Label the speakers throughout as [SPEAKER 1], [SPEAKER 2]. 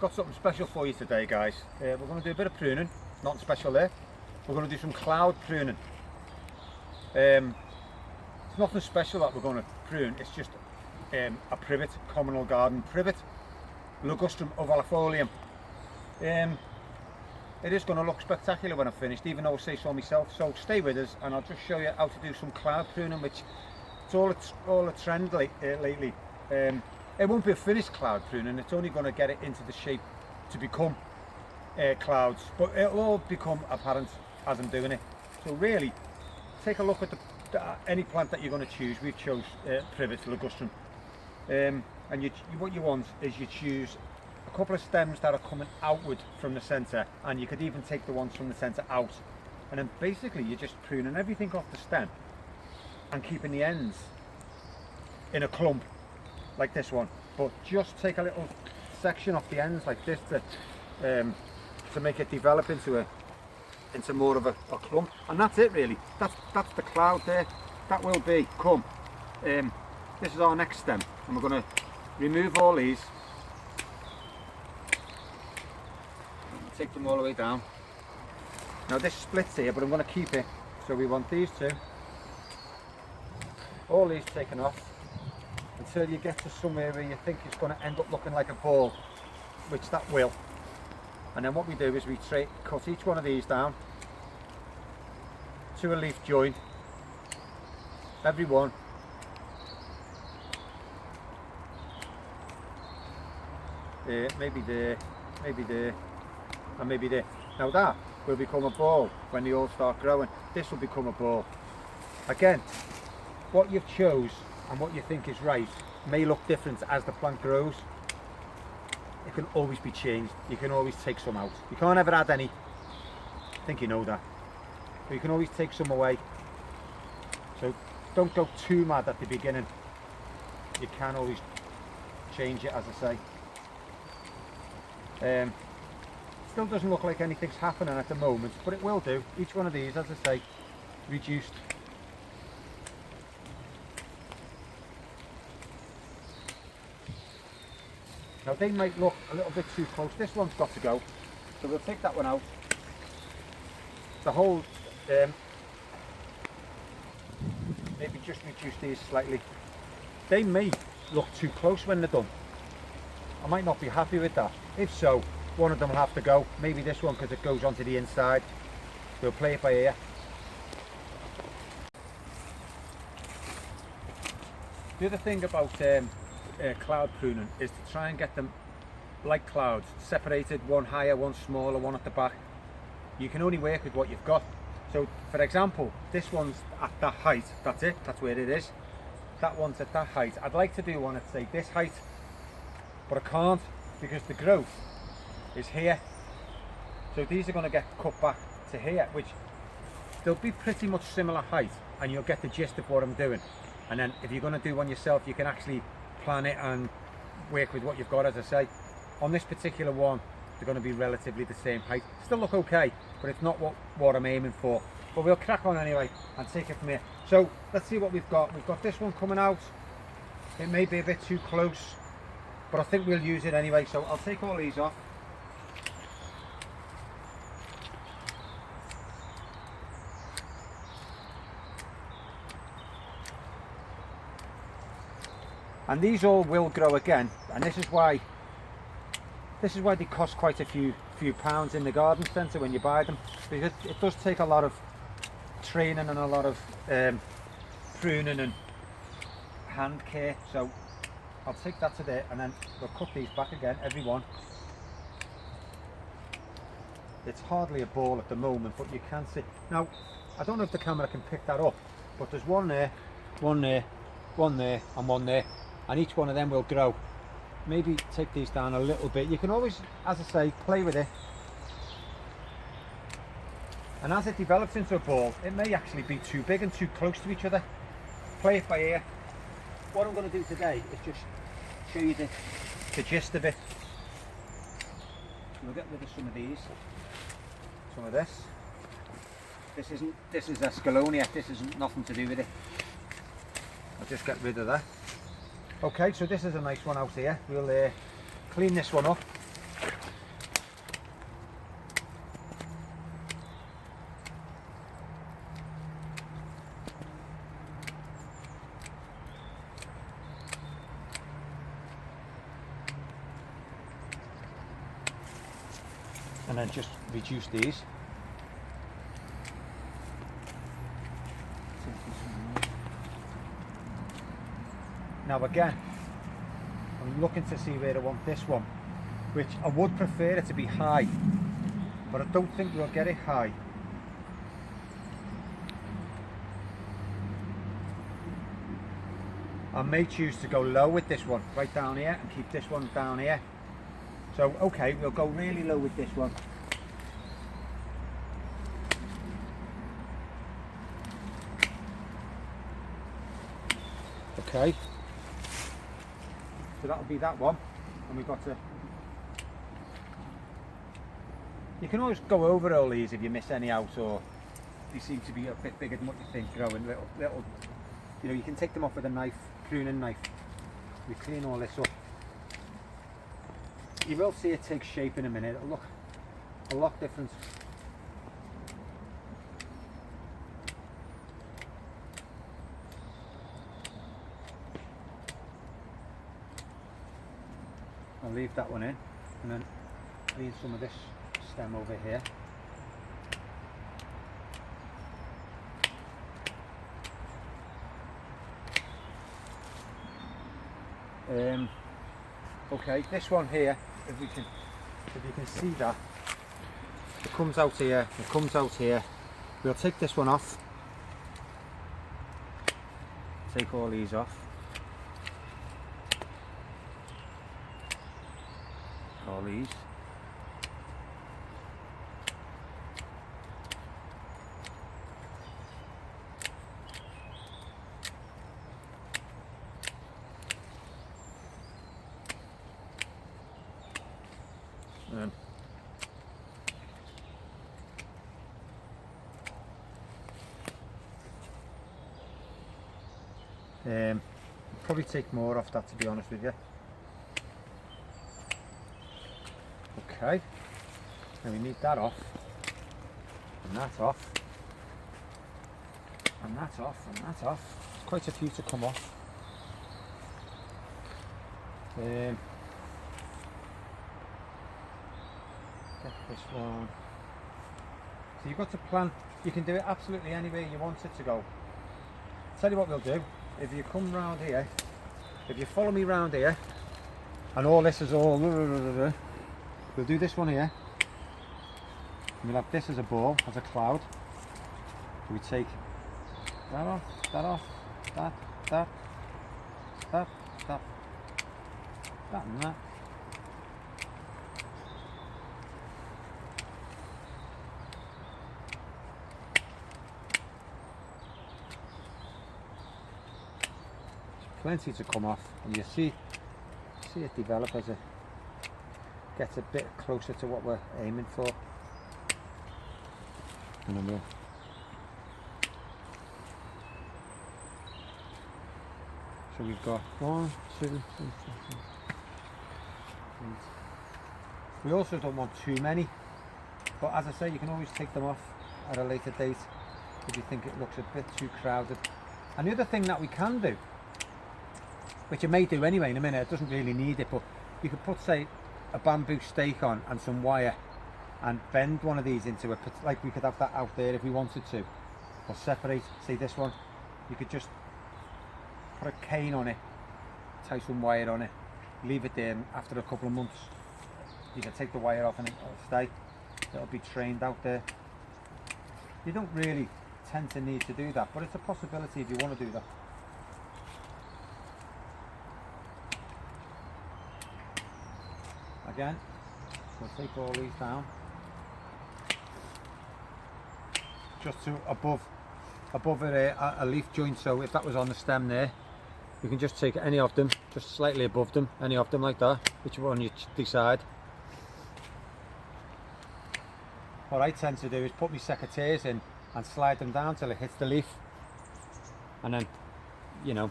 [SPEAKER 1] got something special for you today, guys. We're going to do a bit of pruning, nothing special there. We're going to do some cloud pruning. It's nothing special that we're going to prune, it's just a privet, communal garden privet, Ligustrum ovalifolium. It is going to look spectacular when I've finished, even though I say so myself. So stay with us and I'll just show you how to do some cloud pruning, which it's all a trend lately. It won't be a finished cloud pruning, it's only going to get it into the shape to become clouds, but it'll all become apparent as I'm doing it. So really, take a look at any plant that you're going to choose. We've chose privet, Ligustrum, and what you want is you choose a couple of stems that are coming outward from the centre, and you could even take the ones from the centre out, and then basically you're just pruning everything off the stem and keeping the ends in a clump like this one, but just take a little section off the ends like this to make it develop into more of a clump, and that's it really. That's the cloud there. That will become this is our next stem, and we're going to remove all these, take them all the way down. Now this splits here, but I'm going to keep it, so we want these two, all these taken off, until you get to somewhere where you think it's going to end up looking like a ball, which that will. And then what we do is we cut each one of these down to a leaf joint, every one. There, maybe there, maybe there, and maybe there. Now that will become a ball when they all start growing. This will become a ball. Again, what you've chose and what you think is right may look different as the plant grows. It can always be changed. You can always take some out. You can't ever add any. I think you know that. But you can always take some away. So don't go too mad at the beginning. You can always change it, as I say. Still doesn't look like anything's happening at the moment, but it will do. Each one of these, as I say, reduced. Now they might look a little bit too close. This one's got to go, so we'll take that one out. The whole, maybe just reduce these slightly. They may look too close when they're done. I might not be happy with that. If so, one of them will have to go. Maybe this one, because it goes onto the inside. We'll play it by ear. The other thing about cloud pruning is to try and get them like clouds, separated, one higher, one smaller, one at the back. You can only work with what you've got. So for example, this one's at that height, that's it, that's where it is. That one's at that height. I'd like to do one at say this height, but I can't because the growth is here. So these are going to get cut back to here, which they'll be pretty much similar height, and you'll get the gist of what I'm doing. And then if you're going to do one yourself, you can actually plan it and work with what you've got. As I say, on this particular one, they're going to be relatively the same height. Still look okay, but it's not what I'm aiming for. But we'll crack on anyway and take it from here. So let's see what we've got. We've got this one coming out. It may be a bit too close, but I think we'll use it anyway. So I'll take all these off. And these all will grow again, and this is why they cost quite a few pounds in the garden centre when you buy them, because it does take a lot of training and a lot of pruning and hand care. So I'll take that to there, and then we'll cut these back again, every one. It's hardly a ball at the moment, but you can see. Now, I don't know if the camera can pick that up, but there's one there, one there, one there, and one there. And each one of them will grow. Maybe take these down a little bit. You can always, as I say, play with it. And as it develops into a ball, it may actually be too big and too close to each other. Play it by ear. What I'm going to do today is just show you the gist of it. We'll get rid of some of these. Some of this. This is Escalonia. This isn't nothing to do with it. I'll just get rid of that. Okay, so this is a nice one out here. We'll clean this one up. and then just reduce these. Now again, I'm looking to see where I want this one, which I would prefer it to be high, but I don't think we'll get it high. I may choose to go low with this one, right down here, and keep this one down here. So, okay, we'll go really low with this one. Okay. So that'll be that one, and we've got to... You can always go over all these if you miss any out, or they seem to be a bit bigger than what you think, growing little, you know, you can take them off with a knife, pruning knife. We clean all this up. You will see it take shape in a minute. It'll look a lot different. I'll leave that one in, and then clean some of this stem over here. Okay, this one here, if you can see that, it comes out here, it comes out here. We'll take this one off. Take all these off. All these. Probably take more off that, to be honest with you. Okay, now we need that off, and that off, and that off, and that off. There's quite a few to come off. Get this one. So you've got to plan. You can do it absolutely anywhere you want it to go. Tell you what we'll do. If you come round here, if you follow me round here, and all this is all, we'll do this one here, and we'll have this as a ball, as a cloud. So we take that off, that off, that, that, that, that, that and that. Plenty to come off, and you see it develop as it gets a bit closer to what we're aiming for. And then so we've got 1, 2, 3, 4, 5. We also don't want too many, but as I say, you can always take them off at a later date if you think it looks a bit too crowded. And the other thing that we can do, which you may do anyway in a minute, it doesn't really need it, but you could put, say, a bamboo stake on and some wire and bend one of these into a, like we could have that out there if we wanted to, or separate, say this one, you could just put a cane on it, tie some wire on it, leave it there, and after a couple of months you can take the wire off and it'll stay. It'll be trained out there. You don't really tend to need to do that, but it's a possibility if you want to do that. Again, we'll take all these down just to above a leaf joint. So if that was on the stem there, you can just take any of them, just slightly above them, any of them like that, which one you decide. What I tend to do is put my secateurs in and slide them down till it hits the leaf, and then, you know,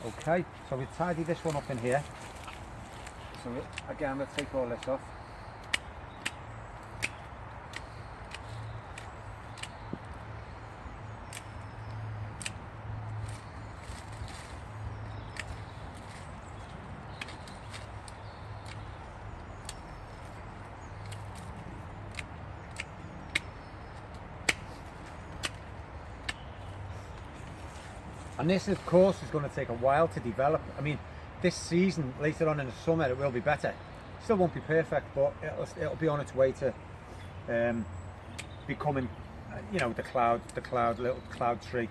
[SPEAKER 1] okay, so we tidy this one up in here. So again, we'll take all this off. And this of course is going to take a while to develop. I mean, this season, later on in the summer, it will be better. Still won't be perfect, but it'll be on its way to becoming, you know, the little cloud tree.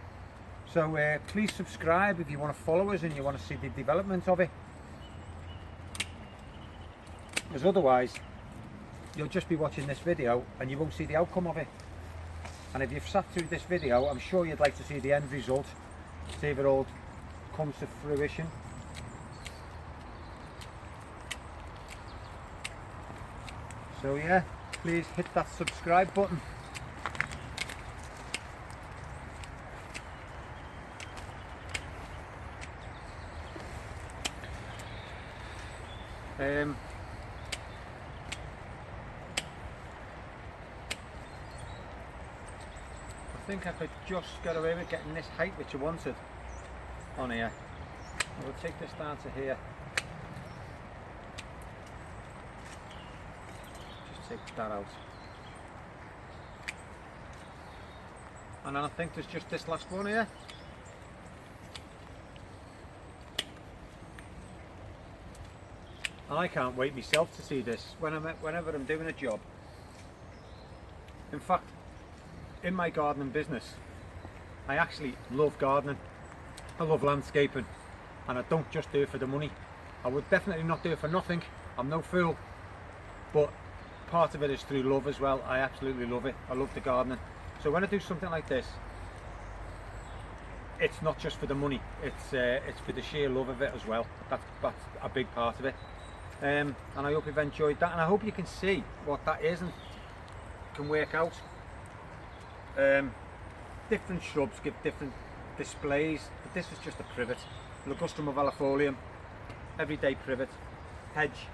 [SPEAKER 1] So please subscribe if you want to follow us and you want to see the development of it. Because otherwise, you'll just be watching this video and you won't see the outcome of it. And if you've sat through this video, I'm sure you'd like to see the end result, see if it all comes to fruition. So yeah, please hit that subscribe button. I think I could just get away with getting this height which I wanted on here. I will take this down to here. Just take that out. And then I think there's just this last one here. And I can't wait myself to see this whenever I'm doing a job. In fact, in my gardening business, I actually love gardening. I love landscaping, and I don't just do it for the money. I would definitely not do it for nothing. I'm no fool, but part of it is through love as well. I absolutely love it. I love the gardening. So when I do something like this, it's not just for the money. It's for the sheer love of it as well. That's a big part of it. And I hope you've enjoyed that, and I hope you can see what that is and can work out. Different shrubs give different displays, but this is just a privet, Ligustrum ovellifolium, everyday privet, hedge,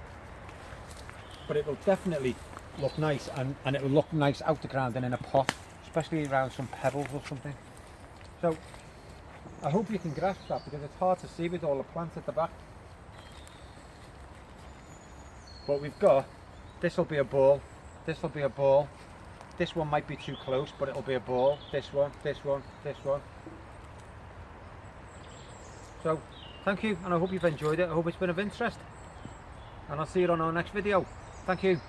[SPEAKER 1] but it will definitely look nice, and it will look nice out the ground and in a pot, especially around some pebbles or something. So I hope you can grasp that, because it's hard to see with all the plants at the back. But we've got, this will be a ball, this will be a ball. This one might be too close, but it'll be a ball. This one, this one, this one. So, thank you, and I hope you've enjoyed it. I hope it's been of interest. And I'll see you on our next video. Thank you.